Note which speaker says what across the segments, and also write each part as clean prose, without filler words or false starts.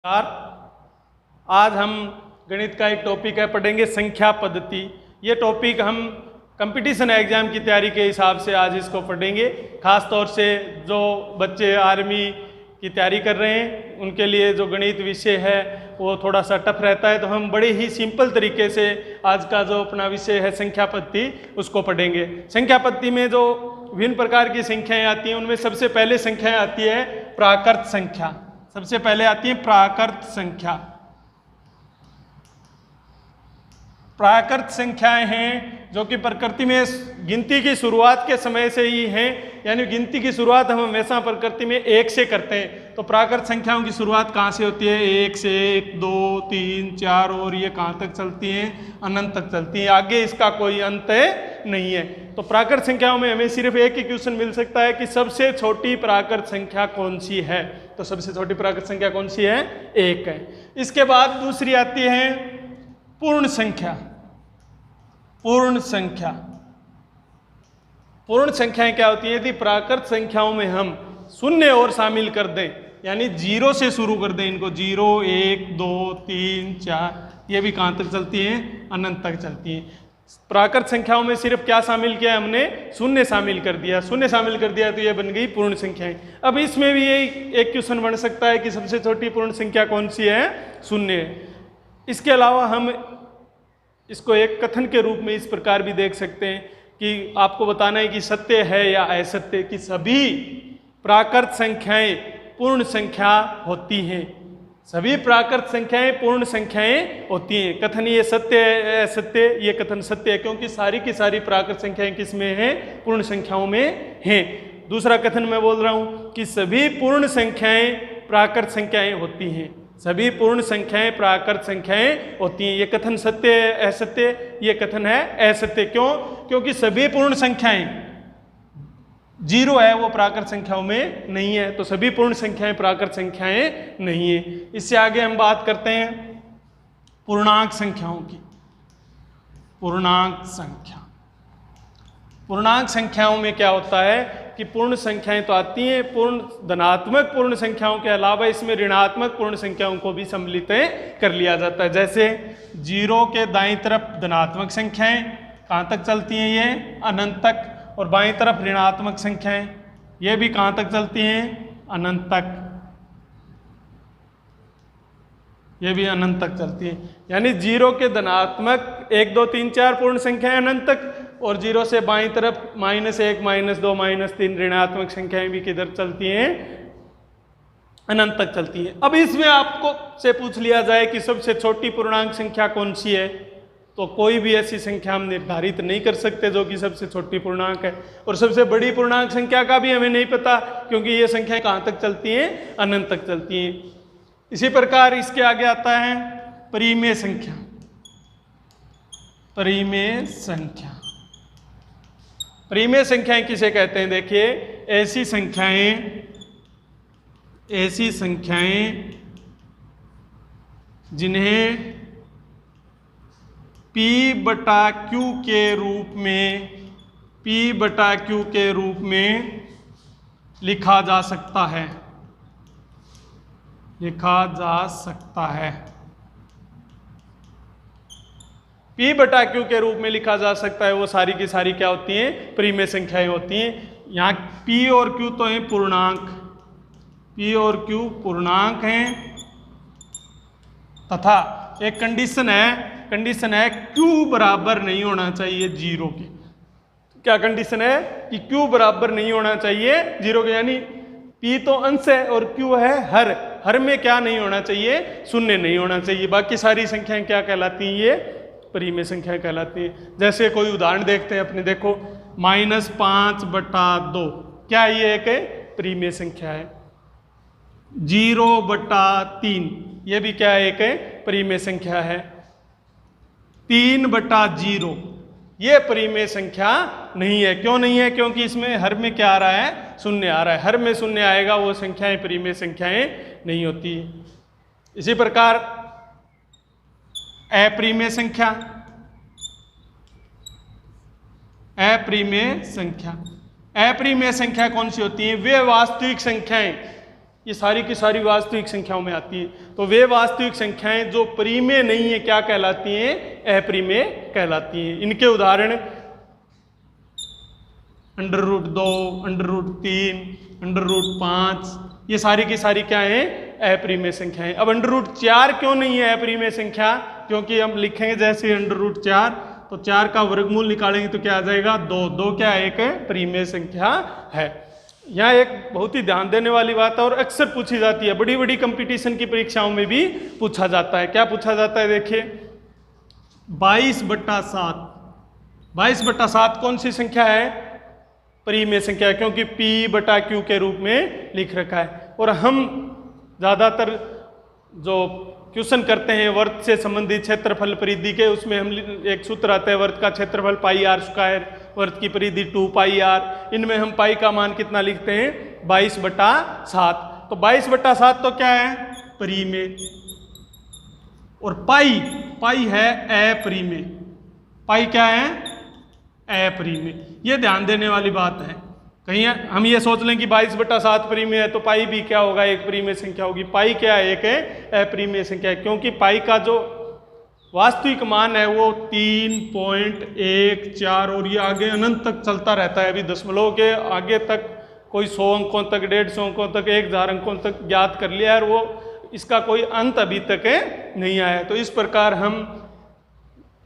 Speaker 1: आज हम गणित का एक टॉपिक है पढ़ेंगे संख्या पद्धति। ये टॉपिक हम कंपटीशन एग्जाम की तैयारी के हिसाब से आज इसको पढ़ेंगे। खास तौर से जो बच्चे आर्मी की तैयारी कर रहे हैं उनके लिए जो गणित विषय है वो थोड़ा सा टफ रहता है, तो हम बड़े ही सिंपल तरीके से आज का जो अपना विषय है संख्या पद्धति उसको पढ़ेंगे। संख्या पद्धति में जो विभिन्न प्रकार की संख्याएं आती हैं उनमें सबसे पहले संख्याएं आती है प्राकृत संख्या। सबसे पहले आती है प्राकृत संख्या। प्राकृत संख्याएं हैं जो कि प्रकृति में गिनती की शुरुआत के समय से ही हैं, यानी गिनती की शुरुआत हम हमेशा प्रकृति में एक से करते हैं। तो प्राकृत संख्याओं की शुरुआत कहाँ से होती है? एक से, 1, 2, 3, 4 और ये कहाँ तक चलती हैं? अनंत तक चलती हैं, आगे इसका कोई अंत नहीं है। तो प्राकृत संख्याओं में हमें सिर्फ एक ही क्वेश्चन मिल सकता है कि सबसे छोटी प्राकृत संख्या कौन सी है। तो सबसे छोटी प्राकृत संख्या कौन सी है? 1 है। इसके बाद दूसरी आती है पूर्ण संख्या। पूर्ण संख्या, पूर्ण संख्याएं क्या होती है? यदि प्राकृत संख्याओं में हम शून्य और शामिल कर दें, यानी 0 से शुरू कर दें इनको, 0, 1, 2, 3, 4, ये भी कहाँ तक चलती हैं? अनंत तक चलती हैं। प्राकृत संख्याओं में सिर्फ क्या शामिल किया हमने? शून्य शामिल कर दिया। शून्य शामिल कर दिया तो ये बन गई पूर्ण संख्याएं। अब इसमें भी यही एक क्वेश्चन बन सकता है कि सबसे छोटी पूर्ण संख्या कौन सी है? शून्य। इसके अलावा हम इसको एक कथन के रूप में इस प्रकार भी देख सकते हैं कि आपको बताना है कि सत्य है या असत्य कि सभी प्राकृत संख्याएं पूर्ण संख्या होती हैं। सभी प्राकृत संख्याएं पूर्ण संख्याएं होती हैं। कथन ये सत्य है असत्य? ये कथन सत्य है, क्योंकि सारी की सारी प्राकृत संख्याएं किस में हैं? पूर्ण संख्याओं में हैं। दूसरा कथन मैं बोल रहा हूं कि सभी पूर्ण संख्याएं प्राकृत संख्याएं होती हैं। सभी पूर्ण संख्याएं प्राकृत संख्याएं होती हैं। ये कथन सत्य है असत्य? ये कथन है असत्य। क्यों? क्योंकि सभी पूर्ण संख्याएं, 0 है वो प्राकृत संख्याओं में नहीं है, तो सभी पूर्ण संख्याएं प्राकृत संख्याएं नहीं है। इससे आगे हम बात करते हैं पूर्णांक संख्याओं की। पूर्णांक संख्या, पूर्णांक संख्याओं में क्या होता है कि पूर्ण संख्याएं तो आती हैं, पूर्ण धनात्मक पूर्ण संख्याओं के अलावा इसमें ऋणात्मक पूर्ण संख्याओं को भी सम्मिलित कर लिया जाता है। जैसे 0 के दाईं तरफ धनात्मक संख्याएं कहाँ तक चलती हैं? ये अनंत तक। और बाईं तरफ ऋणात्मक संख्याएं, ये भी कहाँ तक चलती हैं? अनंत तक। ये भी अनंत तक चलती है। यानी 0 के धनात्मक 1, 2, 3, 4 पूर्ण संख्याएं अनंत तक, और 0 से बाईं तरफ -1, -2, -3 ऋणात्मक संख्याएं भी किधर चलती हैं? अनंत तक चलती हैं। अब इसमें आपको से पूछ लिया जाए कि सबसे छोटी पूर्णांक संख्या कौन सी है, तो कोई भी ऐसी संख्या हम निर्धारित नहीं कर सकते जो कि सबसे छोटी पूर्णांक है। और सबसे बड़ी पूर्णांक संख्या का भी हमें नहीं पता, क्योंकि ये संख्याएं कहाँ तक चलती हैं? अनंत तक चलती हैं। इसी प्रकार इसके आगे आता है परिमेय संख्या। परिमेय संख्या, परिमेय संख्याएं किसे कहते हैं? देखिए, ऐसी संख्याएं जिन्हें P/Q के रूप में लिखा जा सकता है। P/Q के रूप में लिखा जा सकता है, वो सारी की सारी क्या होती हैं? परिमेय संख्याएं होती हैं। यहाँ P और Q तो हैं पूर्णांक, P और Q पूर्णांक हैं, तथा एक कंडीशन है Q बराबर नहीं होना चाहिए 0 के। क्या कंडीशन है? कि Q बराबर नहीं होना चाहिए 0 के, यानी P तो अंश है और Q है हर में क्या नहीं होना चाहिए? शून्य नहीं होना चाहिए। बाकी सारी संख्याएं क्या कहलाती हैं? ये परिमेय संख्याएं कहलाती हैं। जैसे कोई उदाहरण देखते हैं अपने, देखो -5/2, क्या ये एक परिमेय संख्या है? 0/3, ये भी क्या है? एक परिमेय संख्या है। 3/0, ये परिमेय संख्या नहीं है। क्यों नहीं है? क्योंकि इसमें हर में क्या आ रहा है? शून्य आ रहा है। हर में शून्य आएगा वो संख्याएं परिमेय संख्याएं नहीं होती। इसी प्रकार अपरिमेय संख्या, अपरिमेय संख्या कौन सी होती है? वे वास्तविक संख्याएं ये सारी की सारी वास्तविक संख्याओं में आती हैं। तो वे वास्तविक संख्याएं जो परिमेय नहीं है क्या कहलाती हैं? अपरिमेय कहलाती हैं। इनके उदाहरण √2, √3, √5, ये सारी की सारी क्या हैं? अपरिमेय संख्याएं। अब √4 क्यों नहीं है अपरिमेय संख्या? क्योंकि हम लिखेंगे जैसे √4 तो 4 का वर्गमूल निकालेंगे तो क्या आ जाएगा? 2। 2 क्या है? एक परिमेय संख्या है। यहाँ एक बहुत ही ध्यान देने वाली बात है और अक्सर पूछी जाती है, बड़ी बड़ी कंपटीशन की परीक्षाओं में भी पूछा जाता है। क्या पूछा जाता है? देखिए 22/7। 22/7 कौन सी संख्या है? परिमेय संख्या, क्योंकि P/Q के रूप में लिख रखा है। और हम ज़्यादातर जो क्वेश्चन करते हैं वर्त से संबंधित क्षेत्रफल परिधि के, उसमें हम एक सूत्र आता है वर्त का क्षेत्रफल πr², वर्त की परिधि 2πr। इनमें हम पाई का मान कितना लिखते हैं? 22/7। तो 22/7 तो क्या है? परिमेय। और पाई है अपरिमेय। पाई क्या है? अपरिमेय। ये ध्यान देने वाली बात है। कहीं हम ये सोच लें कि 22/7 परिमेय है तो पाई भी क्या होगा? एक परिमेय संख्या होगी। पाई क्या है? एक है अपरिमेय संख्या है, क्योंकि पाई का जो वास्तविक मान है वो 3.14 और ये आगे अनंत तक चलता रहता है। अभी दशमलव के आगे तक कोई 100 अंकों तक, 150 अंकों तक, 1000 अंकों तक ज्ञात कर लिया है और वो इसका कोई अंत अभी तक नहीं आया। तो इस प्रकार हम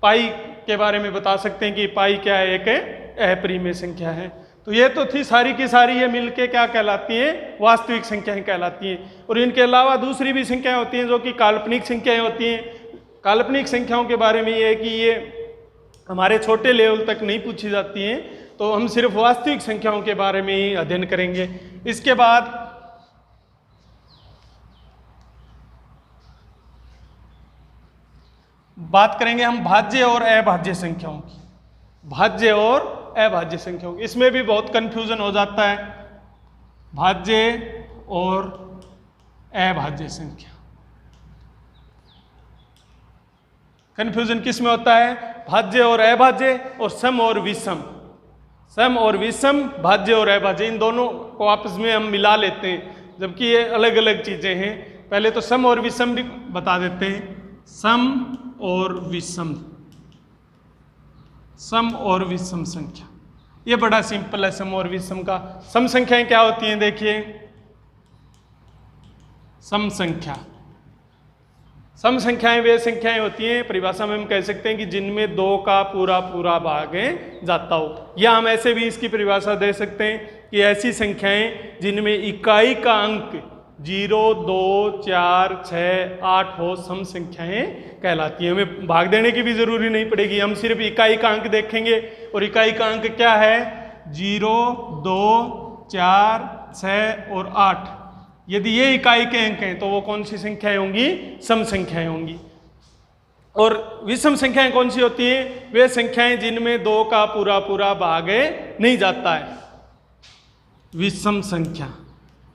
Speaker 1: पाई के बारे में बता सकते हैं कि पाई क्या है? एक अपरिमेय संख्या है। तो ये तो थी सारी की सारी, ये मिलके क्या कहलाती हैं? वास्तविक संख्याएं कहलाती हैं। और इनके अलावा दूसरी भी संख्याएं होती हैं जो कि काल्पनिक संख्याएं होती हैं। काल्पनिक संख्याओं के बारे में ये है कि ये हमारे छोटे लेवल तक नहीं पूछी जाती हैं, तो हम सिर्फ वास्तविक संख्याओं के बारे में ही अध्ययन करेंगे। इसके बाद बात करेंगे हम भाज्य और अभाज्य संख्याओं की। भाज्य और अभाज्य संख्याओं की, इसमें भी बहुत कंफ्यूजन हो जाता है। भाज्य और अभाज्य संख्या, कंफ्यूजन किस में होता है? भाज्य और अभाज्य और सम और विषम। सम और विषम, भाज्य और अभाज्य, इन दोनों को आपस में हम मिला लेते हैं, जबकि ये अलग अलग चीजें हैं। पहले तो सम और विषम भी बता देते हैं। सम और विषम, सम और विषम संख्या, ये बड़ा सिंपल है सम और विषम का। सम संख्याएं क्या होती हैं? देखिए सम संख्या, सम संख्याएं वे संख्याएं होती हैं, परिभाषा में हम कह सकते हैं कि जिनमें 2 का पूरा पूरा भाग जाता हो। या हम ऐसे भी इसकी परिभाषा दे सकते हैं कि ऐसी संख्याएं जिनमें इकाई का अंक 0, 2, 4, 6, 8 हो, सम संख्याएं कहलाती हैं। हमें भाग देने की भी जरूरी नहीं पड़ेगी, हम सिर्फ इकाई का अंक देखेंगे। और इकाई का अंक क्या है? 0, 2, 4, 6 और 8। यदि ये इकाई के अंक हैं तो वो कौन सी संख्याएं होंगी? सम संख्याएं होंगी। और विषम संख्याएं कौन सी होती हैं? वे संख्याएं जिनमें 2 का पूरा पूरा भाग नहीं जाता है, विषम संख्या।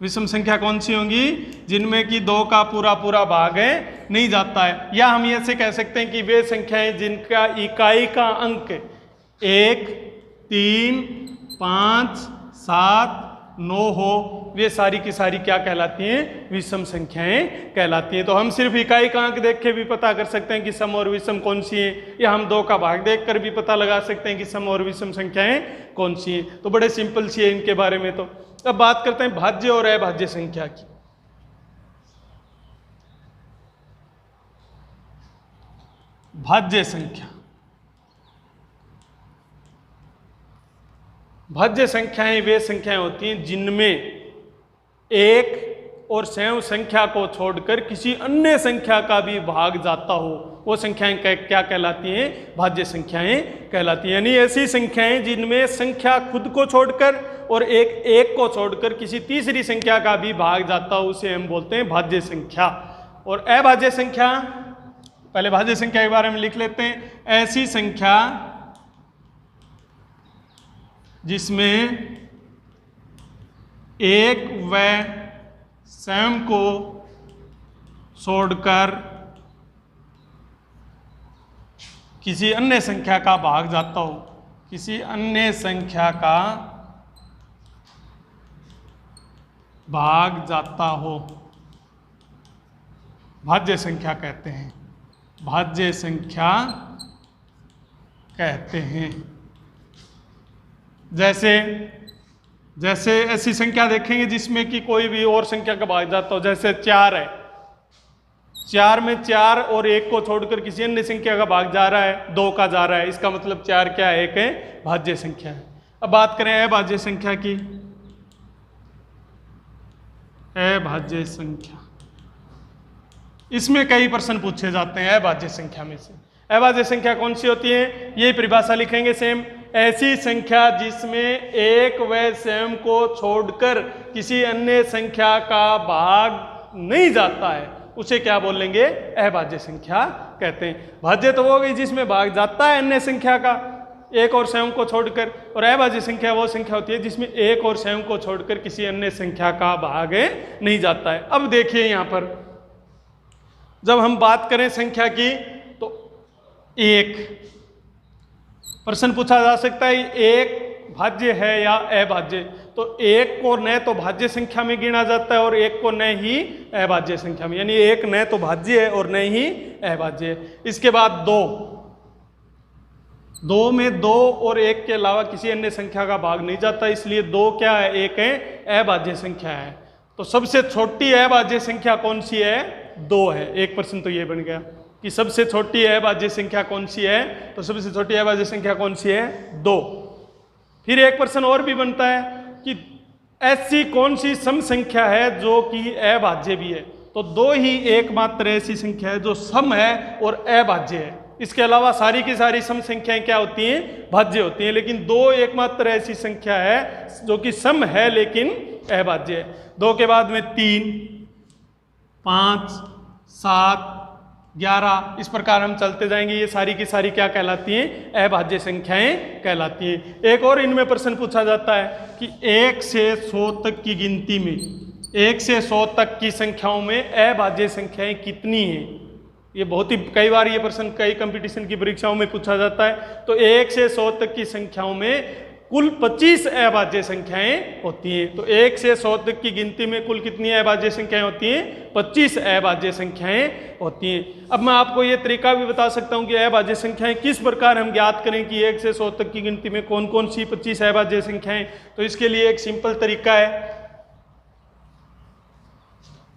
Speaker 1: विषम संख्या कौन सी होंगी? जिनमें कि 2 का पूरा पूरा भाग नहीं जाता है। या हम ऐसे कह सकते हैं कि वे संख्याएं जिनका इकाई का अंक 1, 3, 5, 7, 9 हो, वे सारी की सारी क्या कहलाती हैं? विषम संख्याएं कहलाती हैं। तो हम सिर्फ इकाई का अंक देख के भी पता कर सकते हैं कि सम और विषम कौन सी हैं, या हम 2 का भाग देख कर भी पता लगा सकते हैं कि सम और विषम संख्याएं कौन सी हैं। तो बड़े सिंपल सी है इनके बारे में। तो अब बात करते हैं भाज्य और अभाज्य संख्या की। भाज्य संख्या, भाज्य संख्याएं वे संख्याएं होती हैं जिनमें एक और सैव संख्या को छोड़कर किसी अन्य संख्या का भी भाग जाता हो, वो संख्याएं क्या कहलाती हैं? भाज्य संख्याएं कहलाती हैं। यानी ऐसी संख्याएं जिनमें संख्या खुद को छोड़कर और एक को छोड़कर किसी तीसरी संख्या का भी भाग जाता हो, उसे हम बोलते हैं भाज्य संख्या। और अभाज्य संख्या, पहले भाज्य संख्या के बारे में लिख लेते हैं। ऐसी संख्या जिसमें एक व स्वयं को छोड़कर किसी अन्य संख्या का भाग जाता हो, किसी अन्य संख्या का भाग जाता हो, भाज्य संख्या कहते हैं, भाज्य संख्या कहते हैं। जैसे जैसे ऐसी संख्या देखेंगे जिसमें कि कोई भी और संख्या का भाग जाता हो, जैसे 4 है, 4 में 4 और 1 को छोड़कर किसी अन्य संख्या का भाग जा रहा है, 2 का जा रहा है, इसका मतलब 4 क्या है, एक है भाज्य संख्या है। अब बात करें अभाज्य संख्या की, अभाज्य संख्या, इसमें कई प्रश्न पूछे जाते हैं अभाज्य संख्या में से। अभाज्य संख्या कौन सी होती है, यही परिभाषा लिखेंगे सेम, ऐसी संख्या जिसमें एक व स्वयं को छोड़कर किसी अन्य संख्या का भाग नहीं जाता है, उसे क्या बोलेंगे, अभाज्य संख्या कहते हैं। भाज्य तो वो गई जिसमें भाग जाता है अन्य संख्या का एक और स्वयं को छोड़कर, और अभाज्य संख्या वो संख्या होती है जिसमें एक और स्वयं को छोड़कर किसी अन्य संख्या का भाग नहीं जाता है। अब देखिए यहाँ पर जब हम बात करें संख्या की तो एक प्रश्न पूछा जा सकता है, एक भाज्य है या अभाज्य, तो एक को न तो भाज्य संख्या में गिना जाता है और एक को न ही अभाज्य संख्या में, यानी एक न तो भाज्य है और न ही अभाज्य है। इसके बाद दो में 2 और 1 के अलावा किसी अन्य संख्या का भाग नहीं जाता, इसलिए 2 क्या है, एक है अभाज्य संख्या है। तो सबसे छोटी अभाज्य संख्या कौन सी है, 2 है। एक प्रश्न तो ये बन गया कि सबसे छोटी अभाज्य संख्या कौन सी है, तो सबसे छोटी अभाज्य संख्या कौन सी है, 2। फिर एक प्रश्न और भी बनता है कि ऐसी कौन सी सम संख्या है जो कि अभाज्य भी है, तो 2 ही एकमात्र ऐसी संख्या है जो सम है और अभाज्य है। इसके अलावा सारी की सारी सम संख्याएं क्या होती हैं, भाज्य होती हैं, लेकिन 2 एकमात्र ऐसी संख्या है जो कि सम है लेकिन अभाज्य है। 2 के बाद में 3, 5, 7, 11, इस प्रकार हम चलते जाएंगे। ये सारी की सारी क्या कहलाती हैं, अभाज्य संख्याएं कहलाती हैं। एक और इनमें प्रश्न पूछा जाता है कि 1 से 100 तक की गिनती में, 1 से 100 तक की संख्याओं में अभाज्य संख्याएं कितनी हैं। ये बहुत ही कई बार ये प्रश्न कई कंपटीशन की परीक्षाओं में पूछा जाता है। तो 1 से 100 तक की संख्याओं में कुल 25 अभाज्य संख्याएं होती हैं। तो 1 से 100 तक की गिनती में कुल कितनी अभाज्य संख्याएं होती हैं, 25 अभाज्य संख्याएं होती हैं। अब मैं आपको ये तरीका भी बता सकता हूं कि अभाज्य संख्याएं किस प्रकार हम ज्ञात करें कि 1 से 100 तक की गिनती में कौन कौन सी 25 अभाज्य संख्याएं। तो इसके लिए एक सिंपल तरीका है,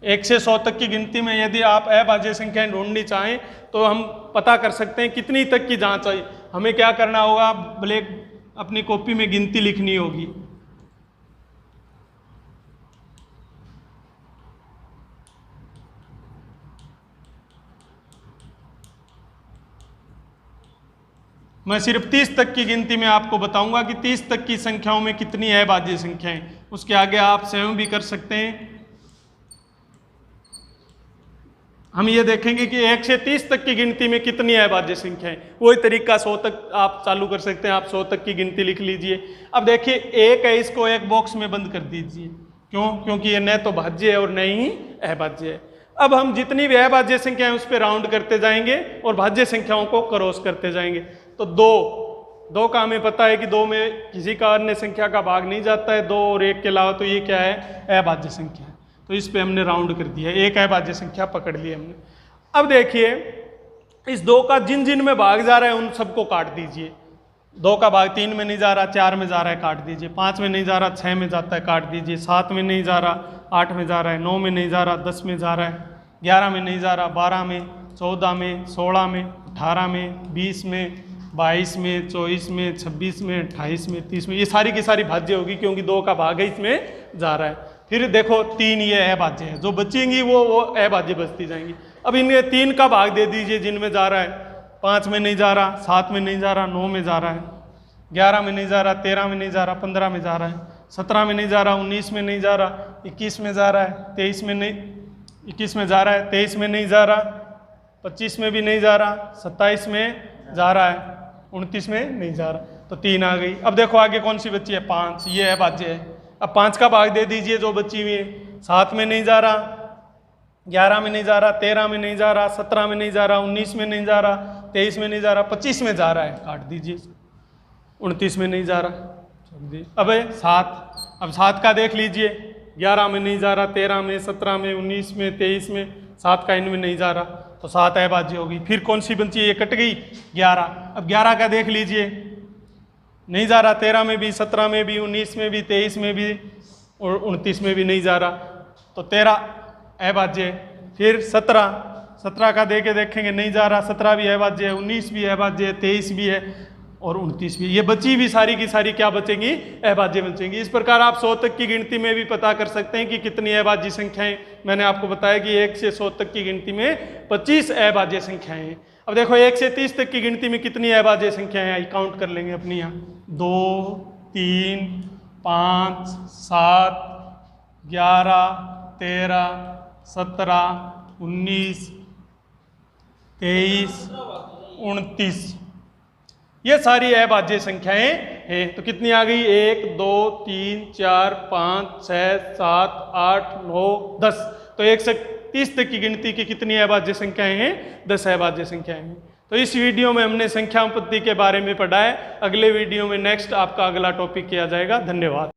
Speaker 1: 1 से 100 तक की गिनती में यदि आप अभाज्य संख्याएं ढूंढनी चाहें तो हम पता कर सकते हैं कितनी तक की जांच है। हमें क्या करना होगा, ब्लैक अपनी कॉपी में गिनती लिखनी होगी। मैं सिर्फ 30 तक की गिनती में आपको बताऊंगा कि 30 तक की संख्याओं में कितनी अभाज्य संख्याएं, उसके आगे आप स्वयं भी कर सकते हैं। हम ये देखेंगे कि 1 से 30 तक की गिनती में कितनी अभाज्य संख्याएं, वही तरीका 100 तक आप चालू कर सकते हैं। आप 100 तक की गिनती लिख लीजिए। अब देखिए 1 है, इसको एक बॉक्स में बंद कर दीजिए। क्यों, क्योंकि ये न तो भाज्य है और न ही अभाज्य है। अब हम जितनी भी अभाज्य संख्या है उस पर राउंड करते जाएंगे और भाज्य संख्याओं को क्रॉस करते जाएंगे। तो 2 का हमें पता है कि 2 में किसी का अन्य संख्या का भाग नहीं जाता है, 2 और 1 के अलावा, तो ये क्या है, अभाज्य संख्या है। तो इस पे हमने राउंड कर दिया, एक अभाज्य संख्या पकड़ ली हमने। अब देखिए इस 2 का जिन जिन में भाग जा रहा है उन सबको काट दीजिए। 2 का भाग 3 में नहीं जा रहा, 4 में जा रहा है, काट दीजिए। 5 में नहीं जा रहा, 6 में जाता है, काट दीजिए। 7 में नहीं जा रहा, 8 में जा रहा है, 9 में नहीं जा रहा, 10 में जा रहा है, 11 में नहीं जा रहा, 12 में, 14 में, 16 में, 18 में, 20 में, 22 में, 24 में, 26 में, 28 में, 30 में, ये सारी की सारी भाज्य होगी क्योंकि 2 का भाग है इसमें जा रहा है। फिर देखो 3 ये अभाज्य है, जो बचेंगी वो अभाज्य बचती जाएंगी। अब इनमें 3 का भाग दे दीजिए जिनमें जा रहा है। 5 में नहीं जा रहा, 7 में नहीं जा रहा, 9 में जा रहा है, 11 में नहीं जा रहा, 13 में नहीं जा रहा, 15 में जा रहा है, 17 में नहीं जा रहा, 19 में नहीं जा रहा, 21 में जा रहा है, 23 में नहीं, 21 में जा रहा है, 23 में नहीं जा रहा, 25 में भी नहीं जा रहा, 27 में जा रहा है, 29 में नहीं जा रहा। तो 3 आ गई। अब देखो आगे कौन सी बची है, 5, ये अभाज्य है। अब 5 का भाग दे दीजिए जो बची हुई है। 7 में नहीं जा रहा, 11 में नहीं जा रहा, 13 में नहीं जा रहा, 17 में नहीं जा रहा, 19 में नहीं जा रहा, 23 में नहीं जा रहा, 25 में जा रहा है, काट दीजिए। 29 में नहीं जा रहा, अब 7, अब 7 का देख लीजिए। 11 में नहीं जा रहा, 13 में, 17 में, 19 में, 23 में, 7 का इनमें नहीं जा रहा, तो 7 अभाज्य होगी। फिर कौन सी बची? ये कट गई 11। अब 11 का देख लीजिए, नहीं जा रहा, 13 में भी, 17 में भी, 19 में भी, 23 में भी और 29 में भी नहीं जा रहा, तो 13 अभाज्य। फिर 17 का दे के देखेंगे, नहीं जा रहा, 17 भी अभाज्य है, 19 भी अभाज्य है, 23 भी है और 29 भी। ये बची भी सारी की सारी क्या बचेंगी? अभाज्य बचेंगी। इस प्रकार आप 100 तक की गिनती में भी पता कर सकते हैं कि कितनी अभाज्य संख्याएं। मैंने आपको बताया कि 1 से 100 तक की गिनती में 25 अभाज्य संख्याएं हैं। अब देखो 1 से 30 तक की गिनती में कितनी अभाज्य संख्याएं आई, काउंट कर लेंगे अपनी यहाँ। 2, 3, 5, 7, 11, 13, 17, 19, 23, 29, ये सारी अभाज्य संख्याएं हैं। तो कितनी आ गई? 1, 2, 3, 4, 5, 6, 7, 8, 9, 10। तो 1 से 30 तक की गिनती की कितनी अभाज्य संख्याएं हैं? 10 अभाज्य संख्याएं हैं। तो इस वीडियो में हमने संख्यापत्ति के बारे में पढ़ा है। अगले वीडियो में नेक्स्ट आपका अगला टॉपिक किया जाएगा। धन्यवाद।